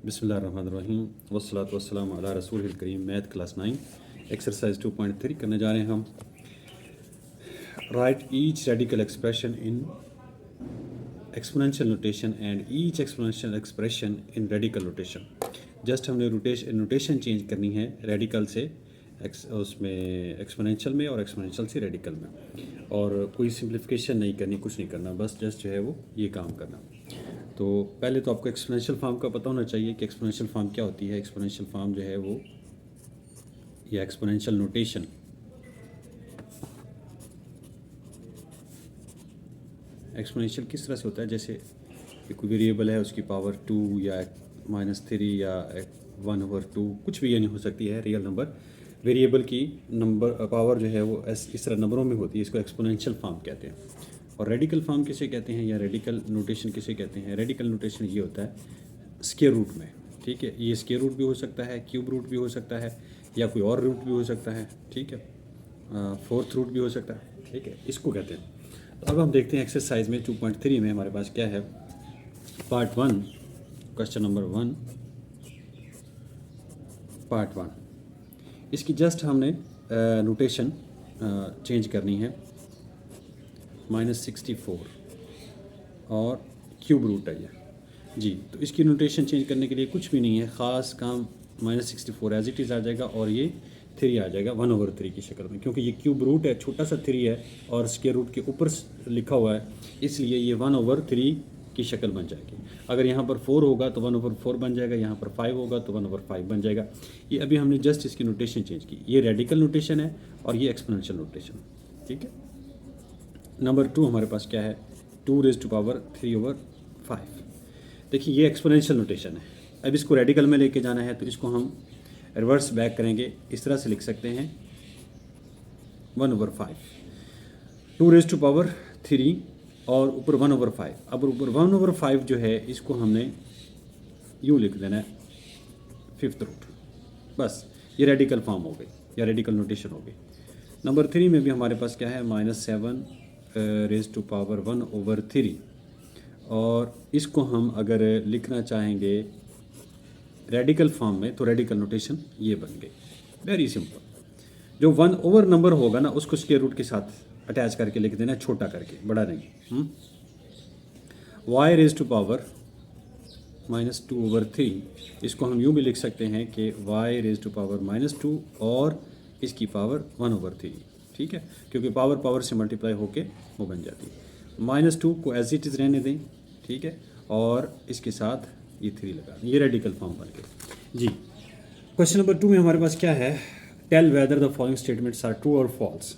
बिस्मिल्लाहिर्रहमानिर्रहीम वस्सलातु वस्सलामु अला रसूलिल करीम। Math class 9 exercise 2.3 करने जा रहे हैं हम। Right each radical expression in exponential notation and each exponential expression in radical notation. Just हमने नोटेशन चेंज करनी है रेडिकल से उसमें एक्सपोनेंशियल में और एक्सपोनेंशियल से रेडिकल में, और कोई सिंप्लीफिकेशन नहीं करनी, कुछ नहीं करना, बस जस्ट जो है वो ये काम करना। तो पहले तो आपको एक्सपोनेंशियल फॉर्म का पता होना चाहिए कि एक्सपोनेंशियल फॉर्म क्या होती है। एक्सपोनेंशियल फॉर्म जो है वो या एक्सपोनेंशियल नोटेशन एक्सपोनेंशियल किस तरह से होता है, जैसे कोई वेरिएबल है उसकी पावर 2 या -3 या 1/2 कुछ भी यानी हो सकती है रियल नंबर। वेरिएबल की नंबर पावर जो है वो इस तरह नंबरों में होती है, इसको एक्सपोनेंशियल फॉर्म कहते हैं। और रेडिकल फॉर्म किसे कहते हैं या रेडिकल नोटेशन किसे कहते हैं? रेडिकल नोटेशन ये होता है स्क्वायर रूट में, ठीक है। ये स्क्वायर रूट भी हो सकता है, क्यूब रूट भी हो सकता है, या कोई और रूट भी हो सकता है, ठीक है, फोर्थ रूट भी हो सकता है, ठीक है, इसको कहते हैं। तो अब हम देखते हैं एक्सरसाइज में 2.3 में हमारे पास क्या है। पार्ट 1 क्वेश्चन नंबर 1 पार्ट 1, इसकी जस्ट हमने नोटेशन चेंज करनी है। -64 और क्यूब रूट है ये जी। तो इसकी नोटेशन चेंज करने के लिए कुछ भी नहीं है, ख़ास काम -64 एज इट इज़ आ जाएगा और ये 3 आ जाएगा 1/3 की शक्ल में, क्योंकि ये क्यूब रूट है, छोटा सा 3 है और स्क्वायर रूट के ऊपर लिखा हुआ है, इसलिए ये 1/3 की शक्ल बन जाएगी। अगर यहाँ पर 4 होगा तो 1/4 बन जाएगा, यहाँ पर 5 होगा तो 1/5 बन जाएगा। ये अभी हमने जस्ट इसकी नोटेशन चेंज की। ये रेडिकल नोटेशन है और ये एक्सपोनेंशियल नोटेशन, ठीक है। नंबर 2 हमारे पास क्या है, 2⁵3/5। देखिए ये एक्सपोनेंशियल नोटेशन है। अब इसको रेडिकल में लेके जाना है तो इसको हम रिवर्स बैक करेंगे, इस तरह से लिख सकते हैं 1/5, 2⁵3 और ऊपर 1/5। अब ऊपर 1/5 जो है इसको हमने यूँ लिख देना है 5th रूट, बस ये रेडिकल फॉर्म हो गई या रेडिकल नोटेशन हो गई। नंबर 3 में भी हमारे पास क्या है, -7⁵1/3, और इसको हम अगर लिखना चाहेंगे रेडिकल फॉर्म में तो रेडिकल नोटेशन ये बन गई। Very simple. जो 1 नंबर होगा ना उसको स्क्वायर रूट के साथ अटैच करके लिख देना, छोटा करके, बड़ा नहीं। y⁻²/-2/3, इसको हम यूँ भी लिख सकते हैं कि y⁻² और इसकी पावर 1/3, ठीक है, क्योंकि पावर पावर से मल्टीप्लाई होके वो बन जाती है। -2 को एज इट इज़ रहने दें, ठीक है, और इसके साथ ये 3 लगा दें, ये रेडिकल फॉर्म बन गई जी। क्वेश्चन नंबर 2 में हमारे पास क्या है, tell whether the following statements are true और फॉल्स।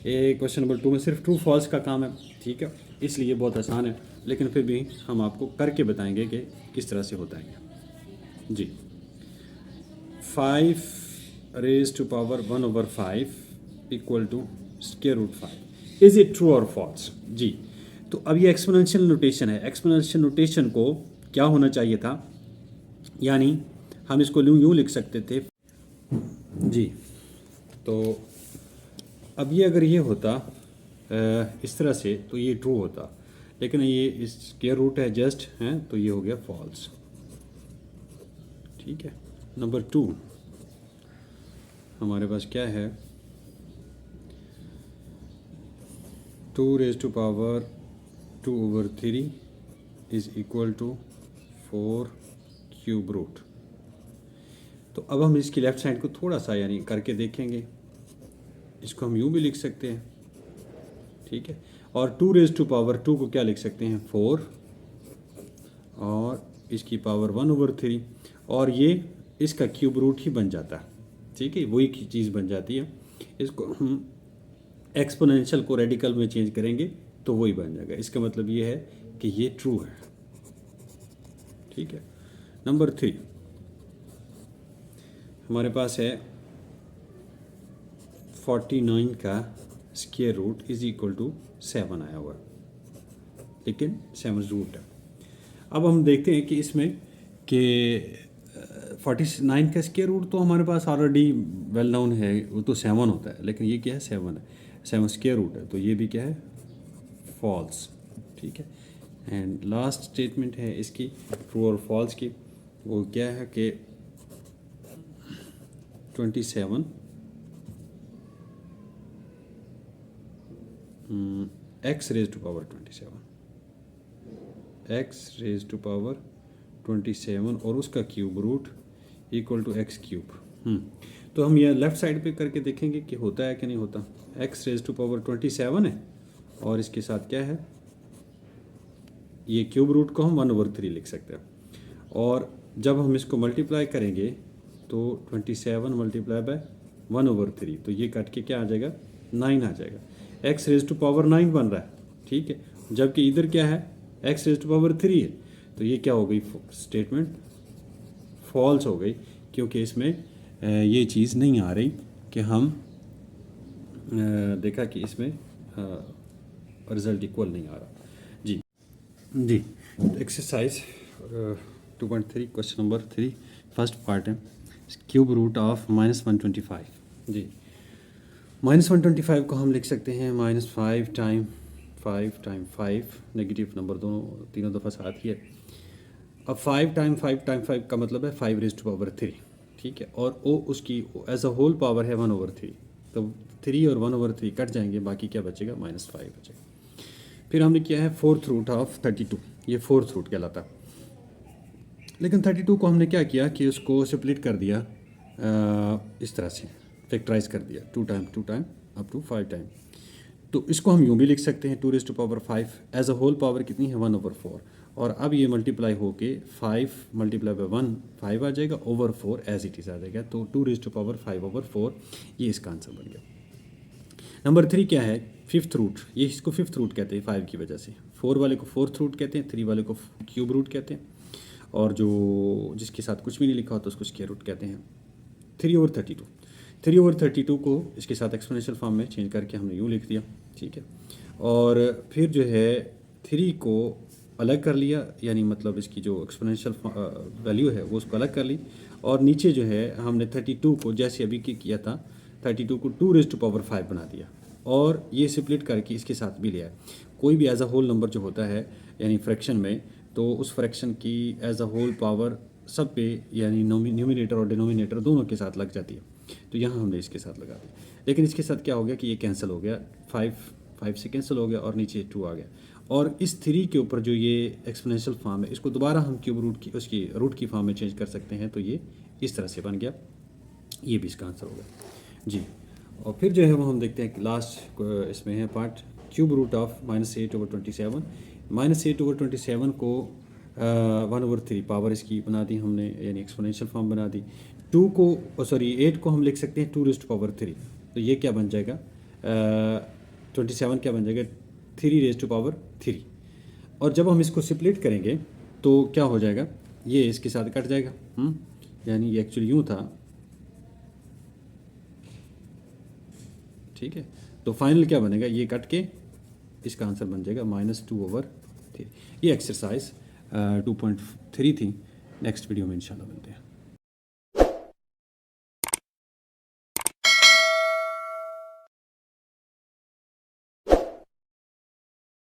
ये क्वेश्चन नंबर 2 में सिर्फ ट्रू फॉल्स का काम है, ठीक है, इसलिए बहुत आसान है, लेकिन फिर भी हम आपको करके बताएंगे कि किस तरह से होता है जी। 5⁻1/5 = √5, इज़ इट ट्रू और फॉल्स जी। तो अब ये एक्सपोनेंशियल नोटेशन है, एक्सपोनेंशियल नोटेशन को क्या होना चाहिए था, यानी हम इसको यूँ लिख सकते थे जी। तो अब ये अगर ये होता इस तरह से तो ये ट्रू होता, लेकिन ये स्क्वायर रूट है जस्ट हैं, तो ये हो गया फॉल्स, ठीक है। नंबर 2 हमारे पास क्या है, 2⁵2/3 = 4 क्यूब रूट। तो अब हम इसकी लेफ़्ट साइड को थोड़ा सा यानी करके देखेंगे, इसको हम यूँ भी लिख सकते हैं, ठीक है, और 2⁻2 को क्या लिख सकते हैं, 4, और इसकी पावर 1/3, और ये इसका क्यूब रूट ही बन जाता है, ठीक है, वही चीज़ बन जाती है। इसको हम एक्सपोनेंशियल को रेडिकल में चेंज करेंगे तो वही बन जाएगा। इसका मतलब ये है कि ये ट्रू है, ठीक है। नंबर 3 हमारे पास है 49 का स्क्वायर रूट = 7 आया हुआ, लेकिन 7 रूट है। अब हम देखते हैं कि इसमें कि 49 का स्क्वायर रूट तो हमारे पास ऑलरेडी वेल नोन है, वो तो 7 होता है, लेकिन ये क्या है, 7 है, 7 स्क्वायर रूट है, तो ये भी क्या है, फॉल्स, ठीक है। एंड लास्ट स्टेटमेंट है इसकी ट्रू और फॉल्स की, वो क्या है कि 27 x रेज टू पावर 27 और उसका cube root equal to x cube. तो हम ये लेफ़्ट साइड पे करके देखेंगे कि होता है कि नहीं होता। x रेज टू पावर 27 है और इसके साथ क्या है, ये क्यूब रूट को हम 1/3 लिख सकते हैं। और जब हम इसको मल्टीप्लाई करेंगे तो 27 मल्टीप्लाई बाय 1/3, तो ये कट के क्या आ जाएगा, 9 आ जाएगा। x रेज टू पावर 9 बन रहा है, ठीक है, जबकि इधर क्या है, x रेज टू पावर 3 है। तो ये क्या हो गई, स्टेटमेंट फॉल्स हो गई, क्योंकि इसमें ये चीज़ नहीं आ रही कि हम देखा कि इसमें रिज़ल्ट इक्वल नहीं आ रहा। जी जी, exercise 2.3 question number 3 first part है, क्यूब रूट ऑफ -125। जी, -125 को हम लिख सकते हैं -5 टाइम 5 नेगेटिव नंबर तीनों दफ़ा साथ ही है। अब 5 टाइम 5 का मतलब है 5 रेज टू पावर 3, ठीक है, और ओ उसकी एज अ होल पावर है 1/3, तो 3 और 1/3 कट जाएंगे, बाकी क्या बचेगा, -5 बचेगा। फिर हमने किया है फोर्थ रूट ऑफ 32, ये फोर्थ रूट कहलाता। लेकिन 32 को हमने क्या किया कि उसको स्प्लिट कर दिया इस तरह से, फैक्टराइज कर दिया 2 टाइम अप टू 5 टाइम। तो इसको हम यूँ भी लिख सकते हैं 2 raise to power 5, as a whole power कितनी है 1/4, और अब ये मल्टीप्लाई होके 5 मल्टीप्लाई बाय 1 5 आ जाएगा, ओवर 4 एज इट इज़ आ जाएगा। तो 2 रेज टू पावर 5/4 ये इसका आंसर बन गया। नंबर 3 क्या है, फिफ्थ रूट, ये इसको फिफ्थ रूट कहते हैं 5 की वजह से। 4 वाले को फोर्थ रूट कहते हैं, 3 वाले को क्यूब रूट कहते हैं, और जो जिसके साथ कुछ भी नहीं लिखा होता उसको स्क्वायर रूट कहते हैं। 3/32 को इसके साथ एक्सपोनेंशियल फॉर्म में चेंज करके हमने यूँ लिख दिया, ठीक है। और फिर जो है 3 को अलग कर लिया, यानी मतलब इसकी जो एक्सपोनेंशियल वैल्यू है वो उसको अलग कर ली, और नीचे जो है हमने 32 को जैसे अभी किया था 32 को 2 रेज टू पावर 5 बना दिया, और ये स्प्लिट करके इसके साथ भी लिया। कोई भी एज अ होल नंबर जो होता है यानी फ्रैक्शन में, तो उस फ्रैक्शन की एज अ होल पावर सब पे यानी न्यूमिनेटर और डिनोमिनेटर दोनों के साथ लग जाती है। तो यहाँ हमने इसके साथ लगा दिया, लेकिन इसके साथ क्या हो गया कि ये कैंसिल हो गया, 5 से कैंसिल हो गया और नीचे 2 आ गया। और इस 3 के ऊपर जो ये एक्सपोनेंशियल फॉर्म है इसको दोबारा हम क्यूब रूट की उसकी रूट की फॉर्म में चेंज कर सकते हैं, तो ये इस तरह से बन गया, ये भी इसका आंसर होगा जी। और फिर जो है वो हम देखते हैं कि लास्ट इसमें है पार्ट, क्यूब रूट ऑफ -8/27। -8/27 को 1/3 पावर इसकी बना दी हमने, यानी एक्सपोनेंशियल फॉर्म बना दी। 8 को हम लिख सकते हैं 2 रेज टू पावर 3, तो ये क्या बन जाएगा, 27 क्या बन जाएगा 3 रेज टू पावर 3। और जब हम इसको स्प्लिट करेंगे तो क्या हो जाएगा, ये इसके साथ कट जाएगा, यानी ये एक्चुअली यूँ था, ठीक है। तो फाइनल क्या बनेगा, ये कट के इसका आंसर बन जाएगा -2/3। ये एक्सरसाइज 2.3 थी। नेक्स्ट वीडियो में इंशाल्लाह मिलते हैं।